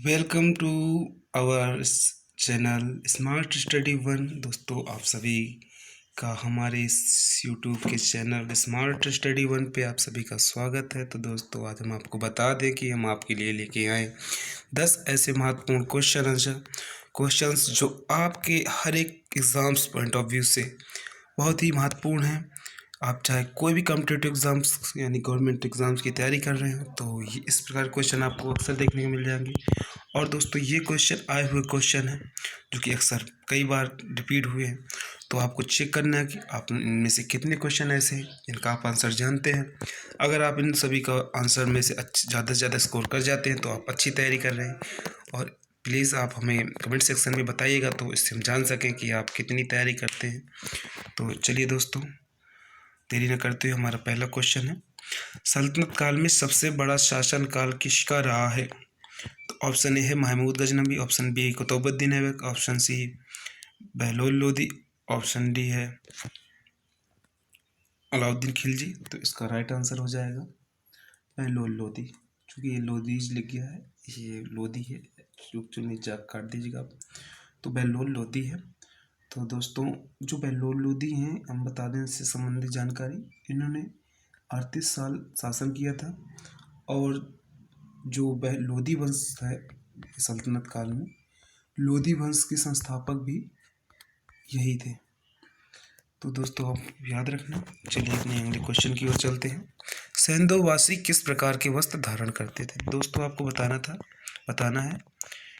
Welcome to our channel Smart Study One. दोस्तों, आप सभी का हमारे इस यूट्यूब के चैनल स्मार्ट स्टडी वन पे आप सभी का स्वागत है। तो दोस्तों, आज हम आपको बता दें कि हम आपके लिए लेके आए 10 ऐसे महत्वपूर्ण क्वेश्चंस जो आपके हर एक एग्ज़ाम्स पॉइंट ऑफ व्यू से बहुत ही महत्वपूर्ण हैं। आप चाहे कोई भी कॉम्पिटिटिव एग्ज़ाम्स यानी गवर्नमेंट एग्ज़ाम्स की तैयारी कर रहे हैं तो ये इस प्रकार क्वेश्चन आपको अक्सर देखने को मिल जाएंगे। और दोस्तों, ये क्वेश्चन आए हुए क्वेश्चन हैं जो कि अक्सर कई बार रिपीट हुए हैं। तो आपको चेक करना है कि आप इनमें से कितने क्वेश्चन ऐसे हैं जिनका आप आंसर जानते हैं। अगर आप इन सभी का आंसर में से ज़्यादा से ज़्यादा स्कोर कर जाते हैं तो आप अच्छी तैयारी कर रहे हैं। और प्लीज़ आप हमें कमेंट सेक्शन में बताइएगा तो इससे हम जान सकें कि आप कितनी तैयारी करते हैं। तो चलिए दोस्तों, देरी न करते हुए हमारा पहला क्वेश्चन है, सल्तनत काल में सबसे बड़ा शासन काल किसका रहा है? तो ऑप्शन ए है Mahmud Ghaznavi, option B Qutbuddin Aibak, option C Bahlol Lodi, option D है अलाउद्दीन खिलजी। तो इसका राइट आंसर हो जाएगा बहलोल लोदी। चूँकि ये लोदीज लिख गया है, ये लोदी है, चुनी जा काट दीजिएगा आप। तो बहलोल लोदी है। तो दोस्तों, जो बहलोल लोदी हैं, हम बता दें इससे संबंधित जानकारी, इन्होंने 38 साल शासन किया था। और जो लोदी वंश है सल्तनत काल में, लोदी वंश के संस्थापक भी यही थे। तो दोस्तों, आप याद रखना। चलिए अपने अगले क्वेश्चन की ओर चलते हैं। सेंधोवासी किस प्रकार के वस्त्र धारण करते थे? दोस्तों, आपको बताना है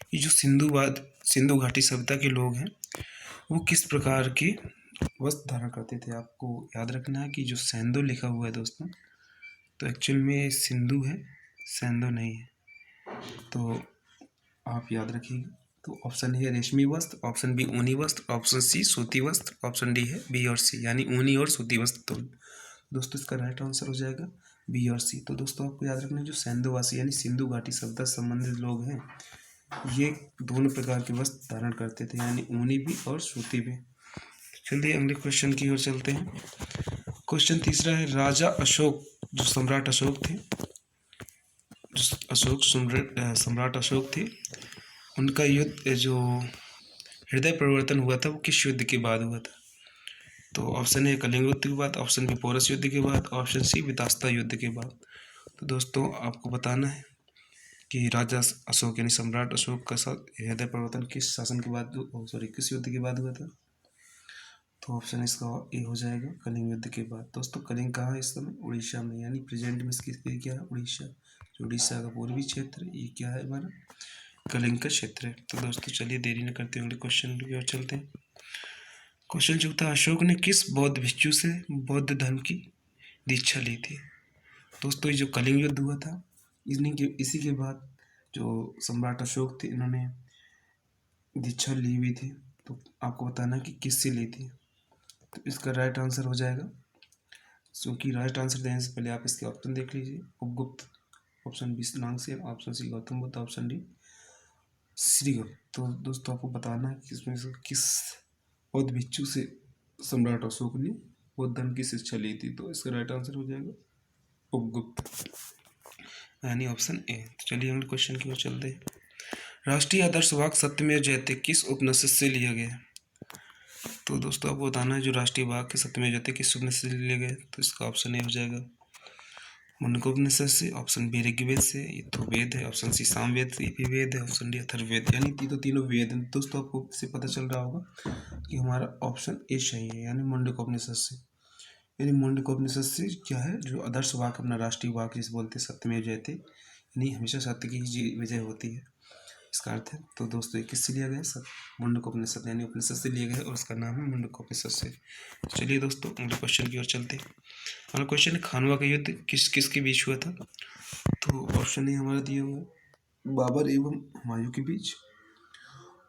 कि जो सिंधु घाटी सभ्यता के लोग हैं वो किस प्रकार के वस्त्र धारण करते थे। आपको याद रखना है कि जो सेंधो लिखा हुआ है दोस्तों, तो एक्चुअल में सिंधु है, सेंधो नहीं है। तो आप याद रखिएगा। तो ऑप्शन है रेशमी वस्त्र, ऑप्शन बी ऊनी वस्त्र, ऑप्शन सी सूती वस्त्र, ऑप्शन डी है बी और सी यानी ऊनी और सूती वस्त्र। तो दोस्तों, इसका राइट आंसर हो जाएगा बी और सी। तो दोस्तों, आपको याद रखना है जो सेंधोवासी यानी सिंधु घाटी सभ्यता से संबंधित लोग हैं, ये दोनों प्रकार के वस्त्र धारण करते थे यानी ऊनी भी और सूती भी। चलिए अगले क्वेश्चन की ओर चलते हैं। क्वेश्चन तीसरा है, राजा अशोक जो सम्राट अशोक थे, सम्राट अशोक थे, उनका युद्ध जो हृदय परिवर्तन हुआ था वो किस युद्ध के बाद हुआ था? तो ऑप्शन है कलिंग युद्ध के बाद, ऑप्शन बी पोरस युद्ध के बाद, ऑप्शन सी वितास्ता युद्ध के बाद। तो दोस्तों, आपको बताना है कि राजा अशोक यानी सम्राट अशोक का हृदय परिवर्तन किस शासन के बाद, किस युद्ध के बाद हुआ था? तो ऑप्शन इसका ए हो जाएगा कलिंग युद्ध के बाद। दोस्तों, कलिंग कहाँ है इस समय? उड़ीसा में, यानी प्रेजेंट में इसकी क्या है? उड़ीसा। जो उड़ीसा का पूर्वी क्षेत्र है, ये क्या है हमारा? कलिंग का क्षेत्र है। तो दोस्तों, चलिए देरी न करते हुए क्वेश्चन की ओर चलते हैं। क्वेश्चन चौथा, अशोक ने किस बौद्ध भिक्षु से बौद्ध धर्म की दीक्षा ली थी? दोस्तों, ये जो कलिंग युद्ध हुआ था, इसी के बाद जो सम्राट अशोक थे, इन्होंने दीक्षा ली हुई थी। तो आपको बताना है कि किससे ली थी। तो इसका राइट आंसर हो जाएगा, क्योंकि राइट आंसर देने से पहले आप इसके ऑप्शन देख लीजिए। Upagupta, option B Nagasena, option C Gautam Buddha, option D Shrigupta. तो दोस्तों, आपको बताना है कि इसमें से किस बौद्ध भिक्षु से सम्राट अशोक ने बौद्ध धर्म की शिक्षा ली थी। तो इसका राइट आंसर हो जाएगा उपगुप्त यानी ऑप्शन ए। तो चलिए अगले क्वेश्चन की ओर चलते हैं। राष्ट्रीय आदर्श वाक्य सत्यमेव जयते किस उपनिषद से लिया गया? तो दोस्तों, आपको बताना है जो राष्ट्रीय वाक्य सत्यमेव जयते किस उपनिषद से लिया गया। तो इसका ऑप्शन ए हो जाएगा मुंडकोपनिषद से, ऑप्शन बी ऋग्वेद से, ये तो वेद है, ऑप्शन सी सामवेद ये भी वेद है, ऑप्शन डी अथर्ववेद यानी तीनों वेद हैं। दोस्तों, आपको इससे पता चल रहा होगा कि हमारा ऑप्शन ए सही है यानी मुंडकोपनिषद से। यानी मुंडकोपनिषद से क्या है, जो आदर्श वाक्य अपना राष्ट्रीय वाक्य जिसे बोलते हैं सत्यमेव जयते, यानी हमेशा सत्य की ही विजय होती है, इसका अर्थ है। तो दोस्तों, ये किससे लिया गया है? मुंडकोपनिषद यानी उपनिषद से लिया गया है और उसका नाम है मुंडकोपनिषद से। चलिए दोस्तों, अगले क्वेश्चन की ओर चलते हैं। हमारा क्वेश्चन है, खानवा का युद्ध किस किस के बीच हुआ था? तो ऑप्शन ए हमारा दिया हुआ है बाबर एवं हुमायूं के बीच,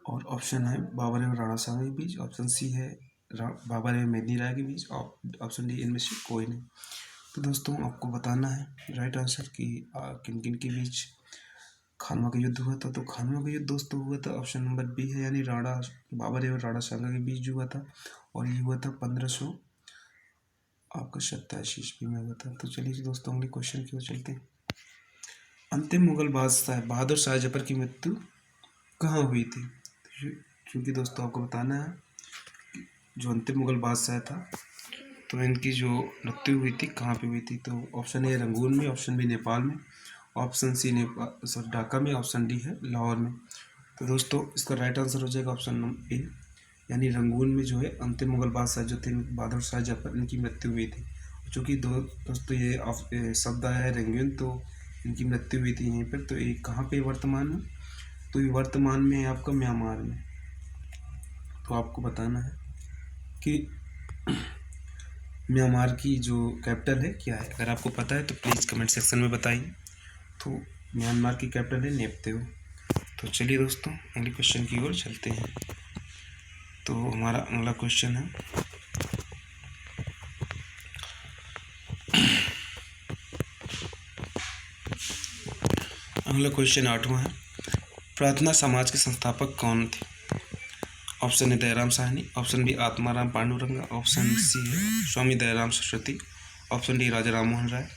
और ऑप्शन है बाबर एवं राणा सांगा के बीच, ऑप्शन सी है बाबर एवं मेदिनी राय के बीच, ऑप्शन डी इनमें से कोई नहीं। तो दोस्तों, आपको बताना है राइट आंसर कि किन किन के बीच खानवा का युद्ध हुआ था। तो खानवा का युद्ध दोस्तों हुआ था, ऑप्शन नंबर बी है यानी बाबर एवं राणा सांगा के बीच हुआ था, और ये हुआ था 1500 आपका 27 ईस्वी में हुआ था। तो चलिए दोस्तों, अगले क्वेश्चन की ओर चलते हैं। अंतिम मुगल बादशाह बहादुर शाह जफर की मृत्यु कहाँ हुई थी? क्योंकि दोस्तों आपको बताना है जो अंतिम मुगल बादशाह था तो इनकी जो मृत्यु हुई थी कहाँ पे हुई थी? तो ऑप्शन ए रंगून में, ऑप्शन बी नेपाल में, ऑप्शन सी नेपाल ढाका में, ऑप्शन डी है लाहौर में। तो दोस्तों इसका राइट आंसर हो जाएगा ऑप्शन नंबर ए, यानी रंगून में जो है अंतिम मुगल बादशाह जो थे बहादुर शाह जफर, इनकी मृत्यु हुई थी। चूँकि दोस्तों ये शब्द आया है रंगून, तो इनकी मृत्यु हुई थी यहीं पर। तो ये कहाँ पे वर्तमान में? तो ये वर्तमान में है आपका म्यांमार में। तो आपको बताना है कि म्यांमार की जो कैपिटल है क्या है। अगर आपको पता है तो प्लीज़ कमेंट सेक्शन में बताइए। तो म्यांमार की कैपिटल है नेप्थेव। तो चलिए दोस्तों अगले क्वेश्चन की ओर चलते हैं। तो हमारा अगला क्वेश्चन है अगला क्वेश्चन 8वां है, प्रार्थना समाज के संस्थापक कौन थे? Option A Dayaram Sahni, option B Atmaram Pandurang, option C है स्वामी दयाराम सरस्वती, ऑप्शन डी राजा राम मोहन राय।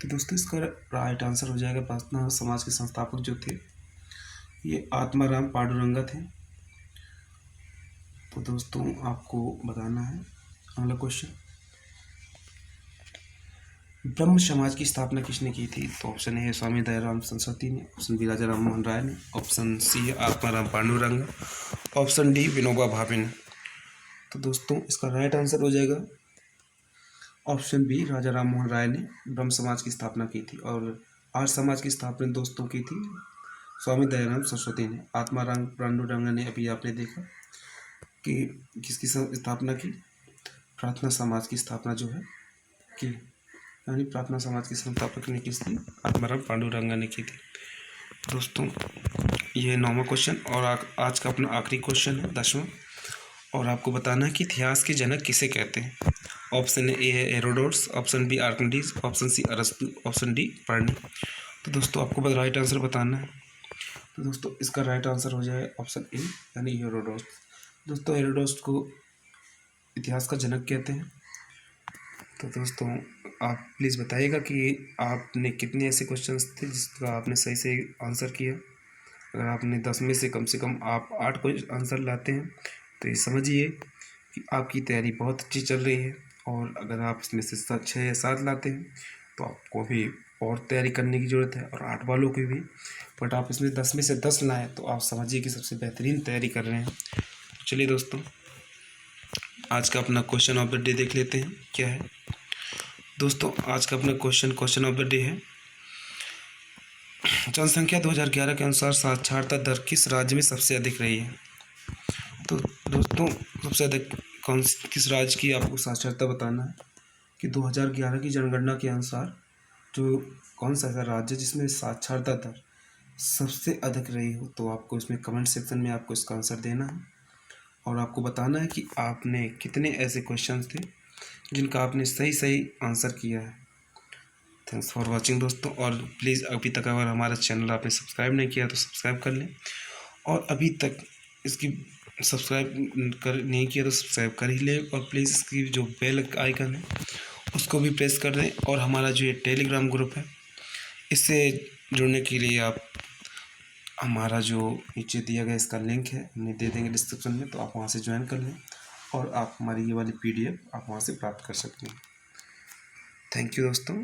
तो दोस्तों इसका राइट आंसर हो जाएगा प्रार्थना समाज के संस्थापक जो थे ये आत्माराम पांडुरंगा थे। तो दोस्तों आपको बताना है अगला क्वेश्चन, ब्रह्म समाज की स्थापना किसने की थी? तो ऑप्शन ए है स्वामी दयाराम सरस्वती ने, ऑप्शन बी राजा राम मोहन राय ने, ऑप्शन सी है आत्माराम पांडुरंगा, ऑप्शन डी विनोबा भावे ने। तो दोस्तों इसका राइट आंसर हो जाएगा ऑप्शन बी राजा राम मोहन राय ने ब्रह्म समाज की स्थापना की थी। और आर्य समाज की स्थापना दोस्तों की थी स्वामी दयाराम सरस्वती ने। आत्माराम पांडुरंगा ने अभी आपने देखा कि किसकी स्थापना की, प्रार्थना समाज की स्थापना जो है की, यानी प्रार्थना समाज की संस्थापक ने किस थी? आत्माराम पांडुरंगा ने की थी। दोस्तों ये 9वां क्वेश्चन और आज का अपना आखिरी क्वेश्चन है 10वां। और आपको बताना है कि इतिहास के जनक किसे कहते हैं? ऑप्शन ए है Herodotus, option B Archimedes, option C अरस्तु, ऑप्शन डी प्लानी। तो दोस्तों आपको बस राइट आंसर बताना है। तो दोस्तों इसका राइट आंसर हो जाए ऑप्शन ए यानी हेरोडोट्स। दोस्तों हेरोडोट्स को इतिहास का जनक कहते हैं। तो दोस्तों आप प्लीज़ बताइएगा कि आपने कितने ऐसे क्वेश्चंस थे जिसका आपने सही से आंसर किया। अगर आपने 10 में से कम आप 8 क्वेश्चन आंसर लाते हैं तो ये समझिए कि आपकी तैयारी बहुत अच्छी चल रही है। और अगर आप इसमें से 6 या 7 लाते हैं तो आपको भी और तैयारी करने की ज़रूरत है, और 8 वालों की भी। बट आप इसमें 10 में से 10 लाएँ तो आप समझिए कि सबसे बेहतरीन तैयारी कर रहे हैं। तो चलिए दोस्तों आज का अपना क्वेश्चन ऑफ द डे देख लेते हैं क्या है। दोस्तों आज का अपना क्वेश्चन ऑफ द डे है, जनसंख्या 2011 के अनुसार साक्षरता दर किस राज्य में सबसे अधिक रही है? तो दोस्तों सबसे अधिक किस राज्य की आपको साक्षरता बताना है कि 2011 की जनगणना के अनुसार जो कौन सा ऐसा राज्य जिसमें साक्षरता दर सबसे अधिक रही हो। तो आपको इसमें कमेंट सेक्शन में आपको इसका आंसर देना है और आपको बताना है कि आपने कितने ऐसे क्वेश्चंस थे जिनका आपने सही आंसर किया है। थैंक्स फॉर वॉचिंग दोस्तों। और प्लीज़ अभी तक अगर हमारा चैनल आपने सब्सक्राइब नहीं किया तो सब्सक्राइब कर लें, और अभी तक इसकी सब्सक्राइब नहीं किया तो सब्सक्राइब कर ही लें, और प्लीज़ इसकी जो बेल आइकन है उसको भी प्रेस कर दें। और हमारा जो ये टेलीग्राम ग्रुप है इससे जुड़ने के लिए आप हमारा जो नीचे दिया गया इसका लिंक है हमने दे देंगे डिस्क्रिप्शन में, तो आप वहाँ से ज्वाइन कर लें और आप हमारी ये वाली PDF आप वहाँ से प्राप्त कर सकते हैं। थैंक यू दोस्तों।